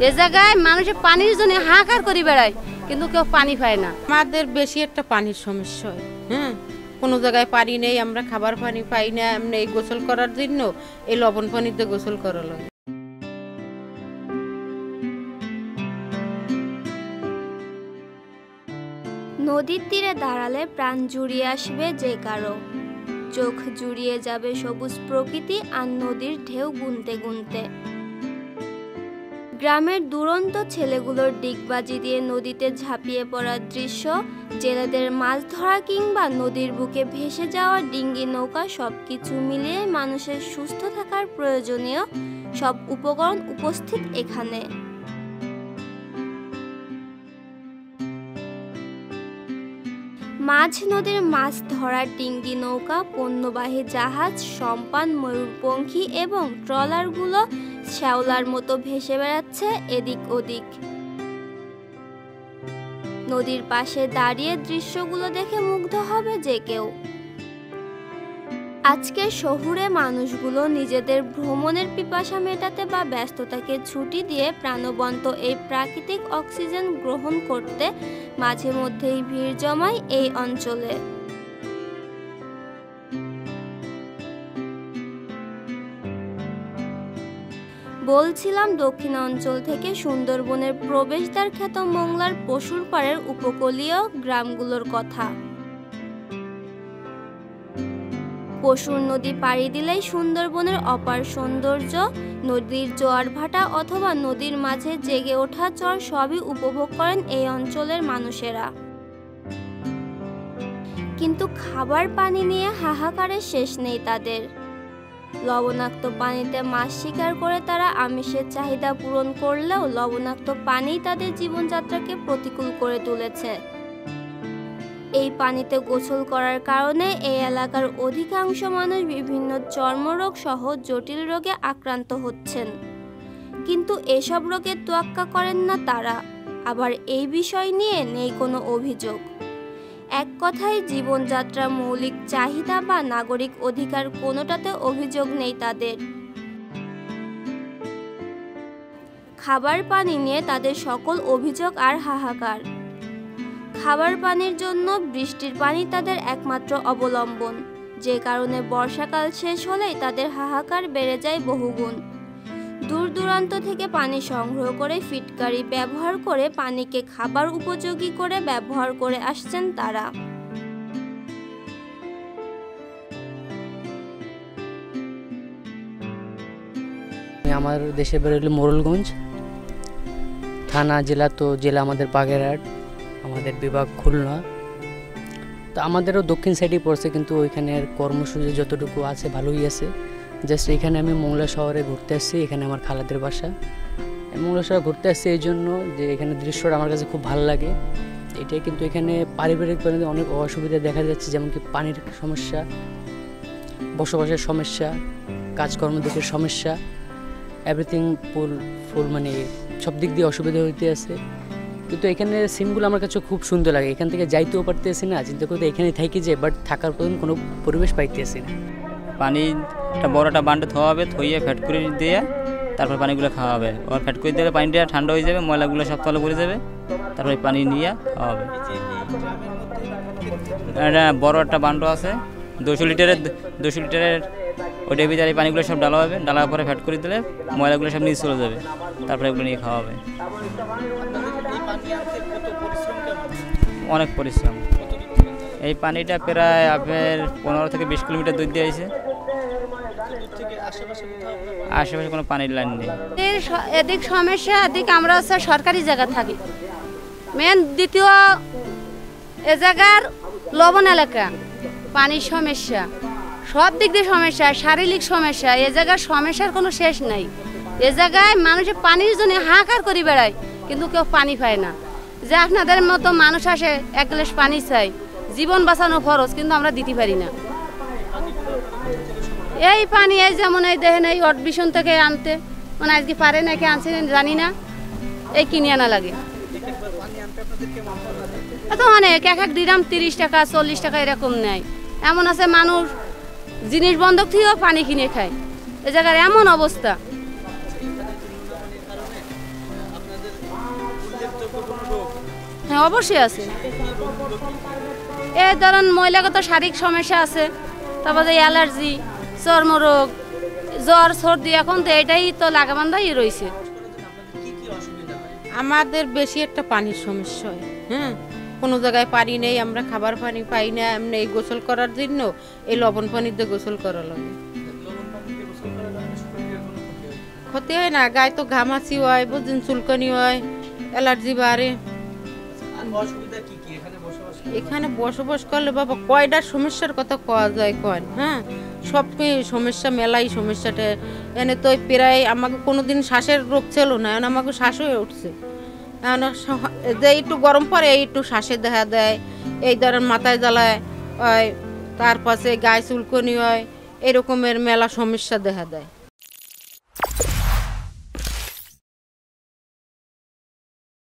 এ জায়গায় মানুষের পানির জন্য হাহাকার করে বেড়ায়, কিন্তু কেউ পানি পায় না। আমাদের বেশি একটা পানির সমস্যা হয়। কোনো জায়গায় পানি নেই, আমরা খাবার পানি পাই না। এমনি এই গোসল করার জন্য এই লবণ পানিতে গোসল করা লাগে। নদীর তীরে দাঁড়ালে প্রাণ জুড়িয়ে আসবে যে কারো, চোখ জুড়িয়ে যাবে সবুজ প্রকৃতি আর নদীর ঢেউ গুনতে গুনতে। গ্রামের দুরন্ত ছেলেগুলোর ডিগবাজি দিয়ে নদীতে ঝাঁপিয়ে পড়ার দৃশ্য, জেলেদের মাছ ধরা কিংবা নদীর বুকে ভেসে যাওয়া ডিঙ্গি নৌকা, সবকিছু মিলিয়ে মানুষের সুস্থ থাকার প্রয়োজনীয় সব উপকরণ উপস্থিত এখানে। মাঝ নদীর মাছ ধরার ডিঙ্গি নৌকা, পণ্যবাহী জাহাজ, সম্পান, ময়ূরপঙ্খী এবং ট্রলারগুলো শ্যাওলার মতো ভেসে বেড়াচ্ছে এদিক ওদিক। নদীর পাশে দাঁড়িয়ে দৃশ্যগুলো দেখে মুগ্ধ হবে যে কেউ। আজকের শহুরে মানুষগুলো নিজেদের ভ্রমণের পিপাসা মেটাতে বা ব্যস্ততাকে ছুটি দিয়ে প্রাণবন্ত এই প্রাকৃতিক অক্সিজেন গ্রহণ করতে মাঝে মধ্যেই ভিড় জমায় এই অঞ্চলে। বলছিলাম দক্ষিণাঞ্চল থেকে সুন্দরবনের প্রবেশদ্বার খ্যাত মোংলার পশুর পাড়ের উপকূলীয় গ্রামগুলোর কথা। পশুর নদী পাড়ি দিলেই সুন্দরবনের অপার সৌন্দর্য, নদীর জোয়ার ভাটা অথবা নদীর মাঝে জেগে ওঠা চর সবই উপভোগ করেন এই অঞ্চলের মানুষেরা। কিন্তু খাবার পানি নিয়ে হাহাকারের শেষ নেই তাদের। লবণাক্ত পানিতে মাছ শিকার করে তারা আমিষের চাহিদা পূরণ করলেও লবণাক্ত পানিই তাদের জীবনযাত্রাকে প্রতিকূল করে তুলেছে। এই পানিতে গোসল করার কারণে এই এলাকার অধিকাংশ মানুষ বিভিন্ন চর্মরোগ সহ জটিল রোগে আক্রান্ত হচ্ছেন। কিন্তু এসব রোগের তোয়াক্কা করেন না তারা, আবার এই বিষয় নিয়ে নেই কোনো অভিযোগ। এক কথায় জীবনযাত্রার মৌলিক চাহিদা বা নাগরিক অধিকার কোনোটাতে অভিযোগ নেই তাদের। খাবার পানি নিয়ে তাদের সকল অভিযোগ আর হাহাকার। খাবার পানির জন্য বৃষ্টির পানি তাদের একমাত্র অবলম্বন, যে কারণে বর্ষাকাল শেষ হলেই তাদের হাহাকার বেড়ে যায় বহুগুণ। দূর দূরান্ত থেকে পানি সংগ্রহ করে ফিটকারি ব্যবহার করে পানিকে খাবার উপযোগী করে ব্যবহার করে আসছেন তারা। আমার দেশের বাড়ি হলো মোড়লগঞ্জ থানা, জেলা তো জেলা আমাদের বাগেরহাট, আমাদের বিভাগ খুলনা। তো আমাদেরও দক্ষিণ সাইডে পড়ছে, কিন্তু ওইখানের কর্মসূচি যতটুকু আছে ভালোই আছে। জাস্ট এখানে আমি মোংলা শহরে ঘুরতে আসছি, এখানে আমার খালাদের বাসা। মোংলা শহরে ঘুরতে আসছি এই জন্য যে এখানে দৃশ্যটা আমার কাছে খুব ভালো লাগে। এটাই, কিন্তু এখানে পারিবারিক অনেক অসুবিধা দেখা যাচ্ছে, যেমন কি পানির সমস্যা, বসবাসের সমস্যা, কাজকর্ম দিকের সমস্যা, এভরিথিং ফুল মানে সব দিক দিয়ে অসুবিধা হইতে আছে। কিন্তু এখানে সিনগুলো আমার কাছে খুব সুন্দর লাগে। এখান থেকে যাইতেও পারতেছি না, চিন্তা করতে এখানে থাকি যে, বাট থাকার কোনো পরিবেশ পাইতেছি না। পানি একটা বড় একটা বান্ডে ধোয়া হবে, ধুইয়ে ফ্যাট করে দিয়ে তারপর পানিগুলো খাওয়া হবে। ওর ফ্যাট করে দিলে পানিটা ঠান্ডা হয়ে যাবে, ময়লাগুলো সব তলে পড়ে যাবে, তারপরে পানি নিয়ে খাওয়া হবে। এটা বড় একটা বান্ড আছে 200 লিটারের, ওইটার ভিতরে এই পানিগুলো সব ডালা হবে। ডালার পরে ফ্যাট করে দিলে ময়লাগুলো সব নিচে চলে যাবে, তারপরে এগুলো নিয়ে খাওয়া হবে। অনেক পরিশ্রম। এই পানিটা প্রায় আপনার 15 থেকে 20 কিলোমিটার দূর দিয়ে আসে। আশেপাশে কোনো পানির লাইন নেই। এদিক সমস্যা, এদিক আমরা হচ্ছে সরকারি জায়গা থাকি। মেন দ্বিতীয় এ জায়গার লবণ এলাকা, পানির সমস্যা, সব দিক দিয়ে সমস্যা, শারীরিক সমস্যা। এ জায়গার সমস্যার কোনো শেষ নাই। এ জায়গায় মানুষের পানির জন্য হাহাকার করে বেড়ায়, কিন্তু কেউ পানি পায় না। যে আপনাদের মতো মানুষ আসে এক গ্লাস পানি চাই, জীবন বাঁচানো খরচ, কিন্তু আমরা দিতে পারি না। এই পানি এই যেমন এই দেখেন এই অডবিশন থেকে আনতে, মানে আজকে পারে নাকি আনছে জানি না, এই কিনে আনা লাগে। এত অনেক, এক ড্রাম 30 টাকা 40 টাকা এরকম নেয়। এমন আছে মানুষ জিনিস বন্ধক থেকেও পানি কিনে খায়। এ জায়গার এমন অবস্থা। হ্যাঁ অবশ্যই আছে। এই ধরুন মহিলাগত শারীরিক সমস্যা আছে, তারপরে অ্যালার্জি, চর্মরোগ, জ্বর, সর্দি, এখন তো এটাই তো লাগাবান্ধাই রয়েছে। আমাদের বেশি একটা পানির সমস্যা হয়, হ্যাঁ, কোনো জায়গায় পানি নেই, আমরা খাবার পানি পাই না, এমনি এই গোসল করার জন্য এই লবণ পানিতে গোসল করা লাগে। ক্ষতি হয় না, গায়ে তো ঘামাচি হয়, বুঝছেন, চুলকানি হয়, অ্যালার্জি বাড়ে। এখানে বসবাস করলে বাবা কয়টা সমস্যার কথা কওয়া যায় কয়, হ্যাঁ, সব সমস্যা মেলাই সমস্যাটা। এনে তো প্রায় আমাকে কোনোদিন শ্বাসের রোগ ছিল না, এখন আমাকে শ্বাস হয়ে উঠছে। এখন যে একটু গরম পরে এই একটু শ্বাসে দেখা দেয়, এই ধরেন মাথায় জ্বালায় হয়, তার পাশে গায়ে চুলকনি হয়, এরকমের মেলা সমস্যা দেখা দেয়।